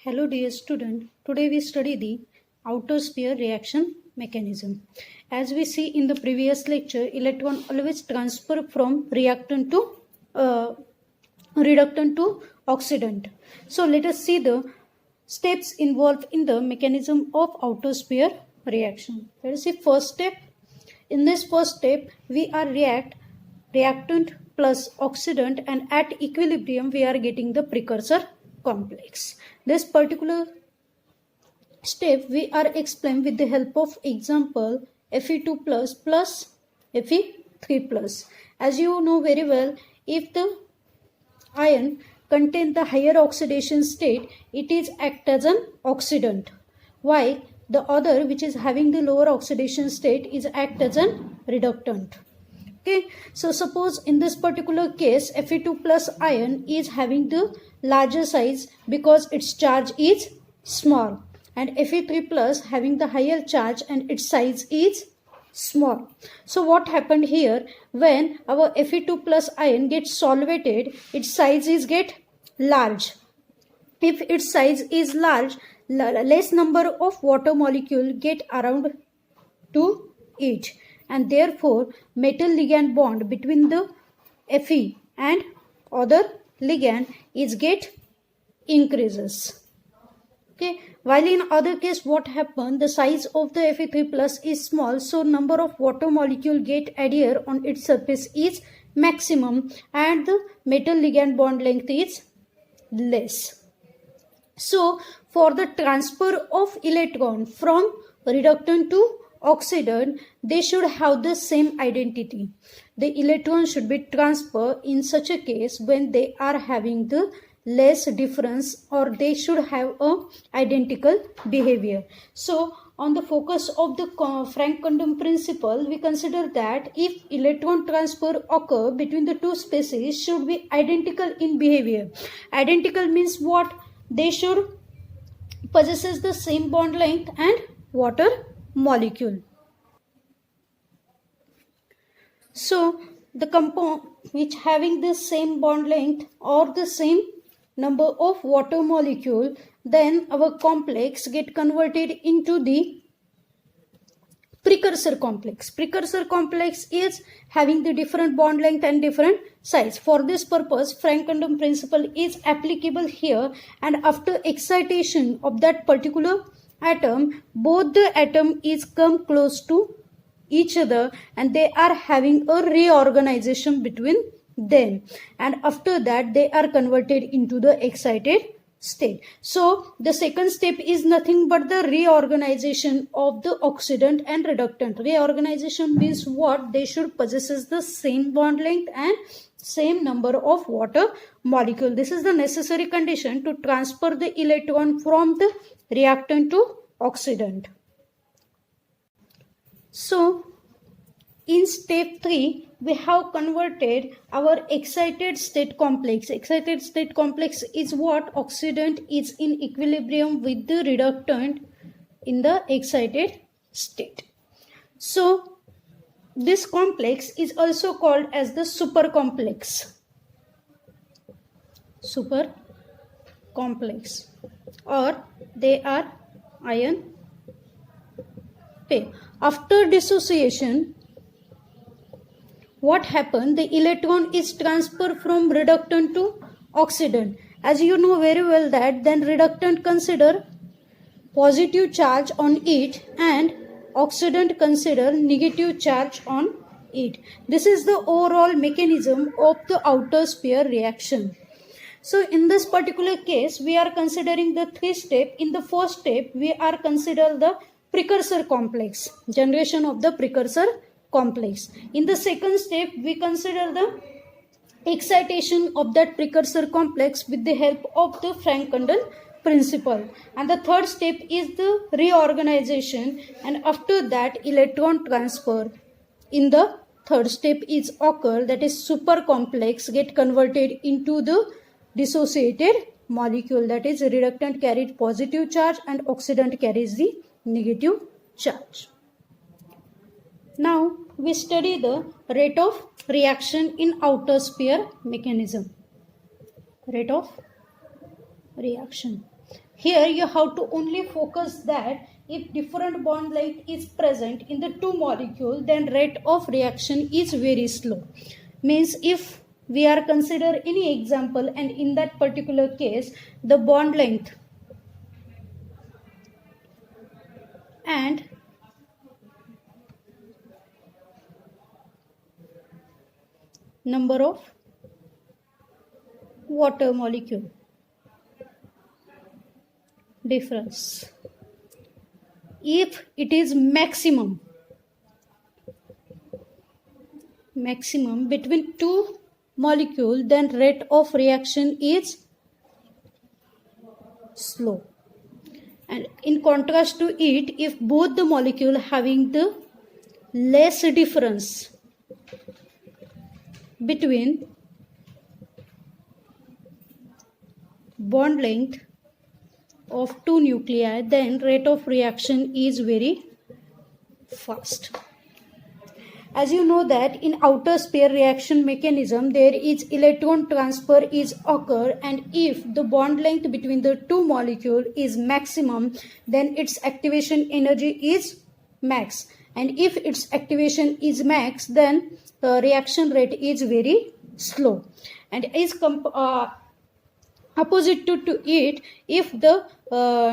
Hello dear student, today we study the outer sphere reaction mechanism. As we see in the previous lecture, electron always transfer from reactant to reductant to oxidant. So let us see the steps involved in the mechanism of outer sphere reaction. Let us see first step. In this first step, we are reactant plus oxidant, and at equilibrium we are getting the precursor complex. This particular step we are explained with the help of example Fe2 plus Fe3 plus. As you know very well, if the ion contain the higher oxidation state, it is act as an oxidant, while the other, which is having the lower oxidation state, is act as an reductant. Okay, so suppose in this particular case Fe2 plus ion is having the larger size because its charge is small, and Fe3 plus having the higher charge and its size is small. So what happened here, when our Fe2 plus ion gets solvated, its size is get large. If its size is large, less number of water molecule get around to it, and therefore metal ligand bond between the Fe and other ligand is get increases. Okay, while in other case what happened, the size of the Fe3 plus is small, so number of water molecule get adhere on its surface is maximum and the metal ligand bond length is less. So for the transfer of electron from reductant to oxidant, they should have the same identity. The electron should be transferred in such a case when they are having the less difference, or they should have a identical behavior. So on the focus of the Frank-Condon principle, we consider that if electron transfer occur between the two species should be identical in behavior. Identical means what? They should possesses the same bond length and water molecule. So the compound which having the same bond length or the same number of water molecule, then our complex get converted into the precursor complex. Precursor complex is having the different bond length and different size. For this purpose, Frank-Condon principle is applicable here, and after excitation of that particular atom, both the atom is come close to each other and they are having a reorganization between them, and after that they are converted into the excited state. So the second step is nothing but the reorganization of the oxidant and reductant. Reorganization means what? They should possess the same bond length and same number of water molecule. This is the necessary condition to transfer the electron from the reactant to oxidant. So in step 3, we have converted our excited state complex. Excited state complex is what? Oxidant is in equilibrium with the reductant in the excited state. So this complex is also called as the super complex. Super complex, or they are ion pair. After dissociation, what happened? The electron is transferred from reductant to oxidant. As you know very well that then reductant consider positive charge on it and oxidant consider negative charge on it. This is the overall mechanism of the outer sphere reaction. So in this particular case, we are considering the 3 steps. In the first step, we are consider the precursor complex, generation of the precursor complex. In the second step, we consider the excitation of that precursor complex with the help of the Frank-Condon principle. And the third step is the reorganization, and after that electron transfer in the third step is occur, that is super complex get converted into the dissociated molecule, that is reductant carries positive charge and oxidant carries the negative charge. Now we study the rate of reaction in outer sphere mechanism. Rate of reaction. Here you have to only focus that if different bond length is present in the two molecules, then rate of reaction is very slow. Means if we are consider any example, and in that particular case the bond length and number of water molecule difference, if it is maximum between two molecule, then rate of reaction is slow. And in contrast to it, if both the molecule having the less difference between bond length of two nuclei, then rate of reaction is very fast. As you know that in outer sphere reaction mechanism, there is electron transfer is occur, and if the bond length between the two molecule is maximum, then its activation energy is max, and if its activation is max, then the reaction rate is very slow. And is opposite to it, if the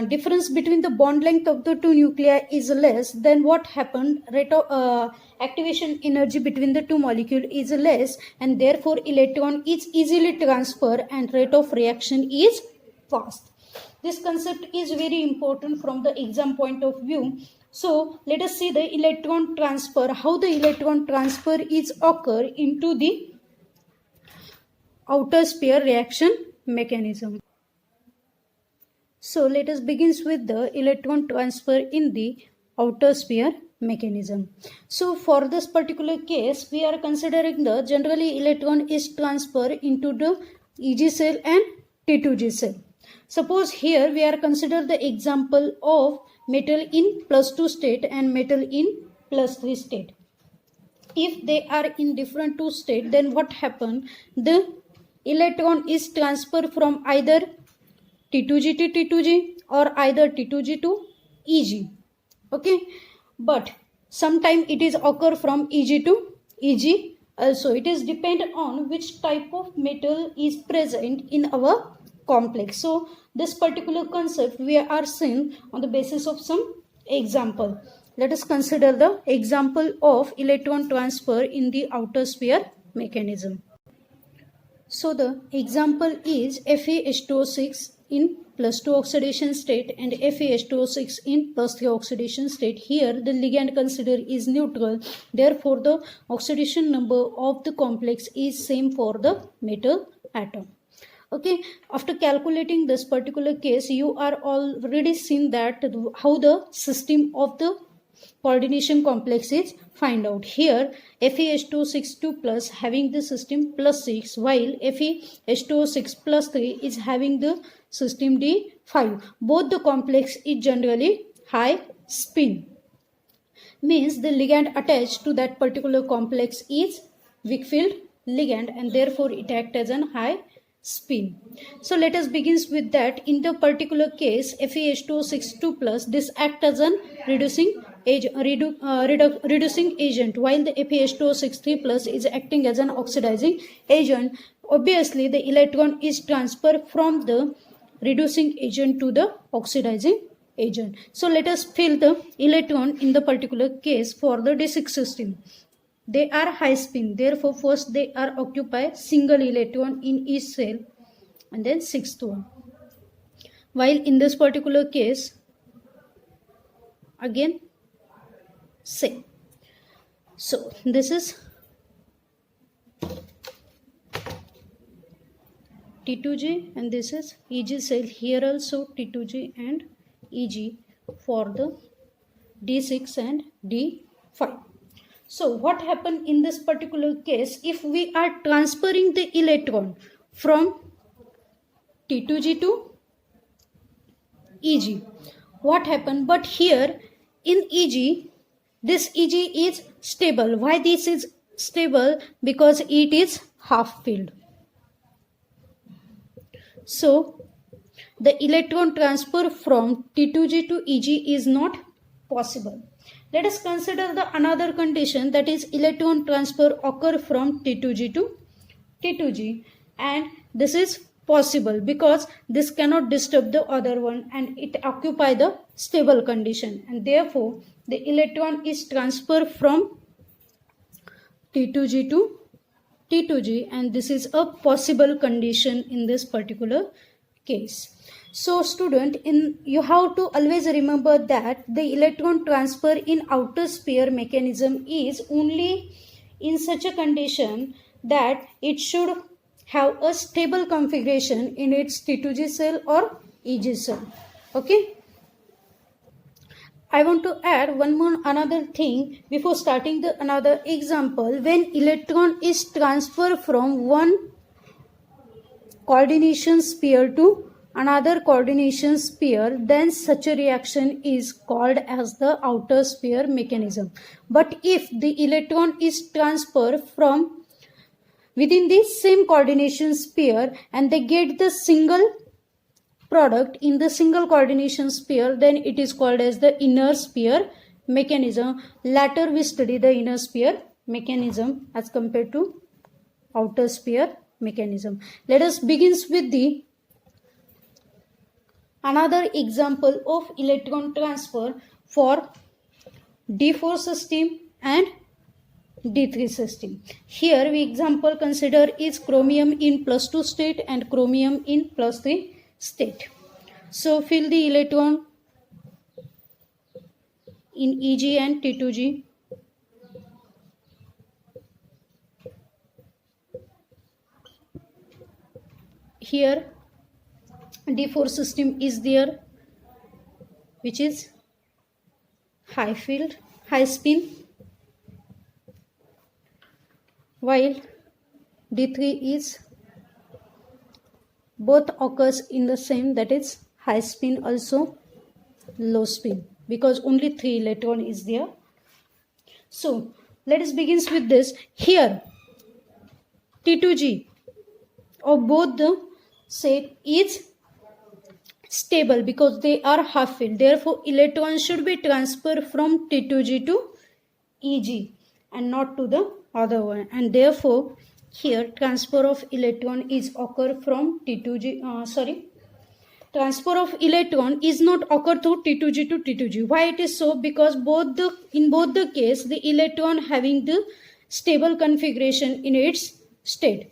difference between the bond length of the two nuclei is less, then what happened, rate of activation energy between the two molecule is less, and therefore electron is easily transferred and rate of reaction is fast. This concept is very important from the exam point of view. So let us see the electron transfer, how the electron transfer is occur into the outer sphere reaction mechanism. So let us begin with the electron transfer in the outer sphere mechanism. So for this particular case, we are considering the generally electron is transferred into the EG cell and T2G cell. Suppose here we are consider the example of metal in +2 state and metal in +3 state. If they are in different two state, then what happen, the electron is transferred from either T2G to T2G or either T2G to EG. Okay, but sometime it is occur from EG to EG also. It is depend on which type of metal is present in our complex. So this particular concept we are seeing on the basis of some example. Let us consider the example of electron transfer in the outer sphere mechanism. So the example is FeH2O6 in +2 oxidation state and FeH2O6 in +3 oxidation state. Here the ligand considered is neutral, therefore the oxidation number of the complex is same for the metal atom. Okay, after calculating this particular case, you are already seen that how the system of the coordination complex is find out. Here FeH2O6 2 plus having the system +6, while FeH2O6 +3 is having the system D5. Both the complex is generally high spin. Means the ligand attached to that particular complex is weak field ligand, and therefore it acts as an high spin. So let us begin with that. In the particular case FeH2O6 2 plus, this acts as an reducing agent, reducing agent, while the FeH2O6 3 plus is acting as an oxidizing agent. Obviously the electron is transferred from the reducing agent to the oxidizing agent. So let us fill the electron in the particular case for the D6 system. They are high spin, therefore first they are occupy single electron in each cell and then sixth one. While in this particular case again same. So this is T2G and this is EG cell. Here also T2G and EG for the D6 and D5. So what happened in this particular case, if we are transferring the electron from T2G to EG, what happened? But here in EG, this EG is stable. Why this is stable? Because it is half filled. So the electron transfer from T2G to Eg is not possible. Let us consider the another condition, that is electron transfer occur from T2G to T2G, and this is possible because this cannot disturb the other one and it occupy the stable condition, and therefore the electron is transferred from T2G to T2G, and this is a possible condition in this particular case. So student, you have to always remember that the electron transfer in outer sphere mechanism is only in such a condition that it should have a stable configuration in its T2G cell or Eg cell. Okay. I want to add one more another thing before starting the another example. When electron is transferred from one coordination sphere to another coordination sphere, then such a reaction is called as the outer sphere mechanism. But if the electron is transferred from within the same coordination sphere and they get the single product in the single coordination sphere, then it is called as the inner sphere mechanism. Later we study the inner sphere mechanism as compared to outer sphere mechanism. Let us begin with the another example of electron transfer for D4 system and D3 system. Here we example consider is chromium in +2 state and chromium in +3 state. So fill the electron in Eg and T2G. Here D4 system is there, which is high field, high spin, while D3 is both occurs in the same, that is high spin also low spin, because only 3 electron is there. So let us begin with this. Here T2G of both the set is stable because they are half filled. Therefore electrons should be transferred from T2G to Eg and not to the other one, and therefore here transfer of electron is occur from T2G transfer of electron is not occur through T2G to T2G. Why it is so? Because in both the case the electron having the stable configuration in its state,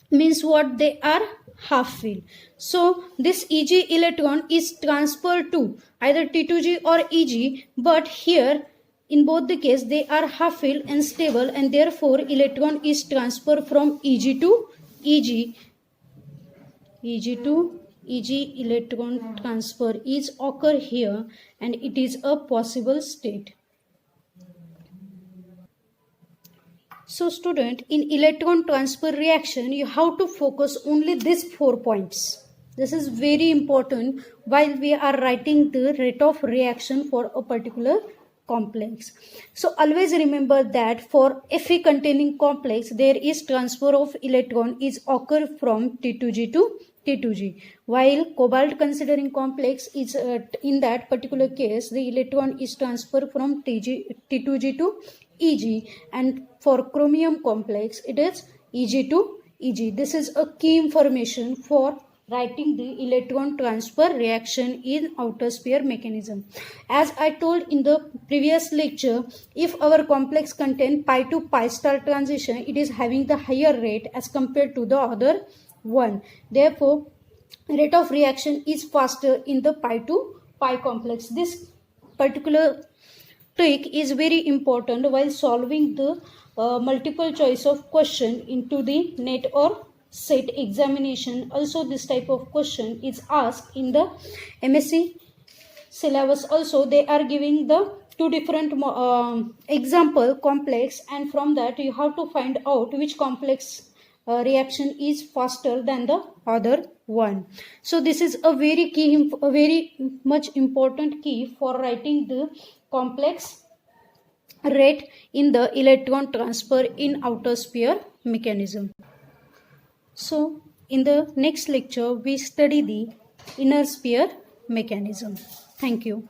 means what, they are half filled. So this Eg electron is transferred to either T2G or Eg, but here in both the case they are half filled and stable, and therefore electron is transferred from Eg to Eg. Eg to Eg electron transfer is occur here, and it is a possible state. So student, in electron transfer reaction you have to focus only these 4 points. This is very important while we are writing the rate of reaction for a particular complex. So always remember that for Fe containing complex there is transfer of electron is occur from T2G to T2G, while cobalt considering complex is in that particular case the electron is transferred from T2G to Eg, and for chromium complex it is Eg to Eg. This is a key information for writing the electron transfer reaction in outer sphere mechanism. As I told in the previous lecture, if our complex contain pi to pi star transition, it is having the higher rate as compared to the other one. Therefore, rate of reaction is faster in the pi to pi complex. This particular trick is very important while solving the multiple choice of question into the NET or SET examination. Also this type of question is asked in the MSc syllabus. Also they are giving the 2 different example complex, and from that you have to find out which complex reaction is faster than the other one. So this is a very much important key for writing the complex rate in the electron transfer in outer sphere mechanism. So in the next lecture we study the inner sphere mechanism. Thank you.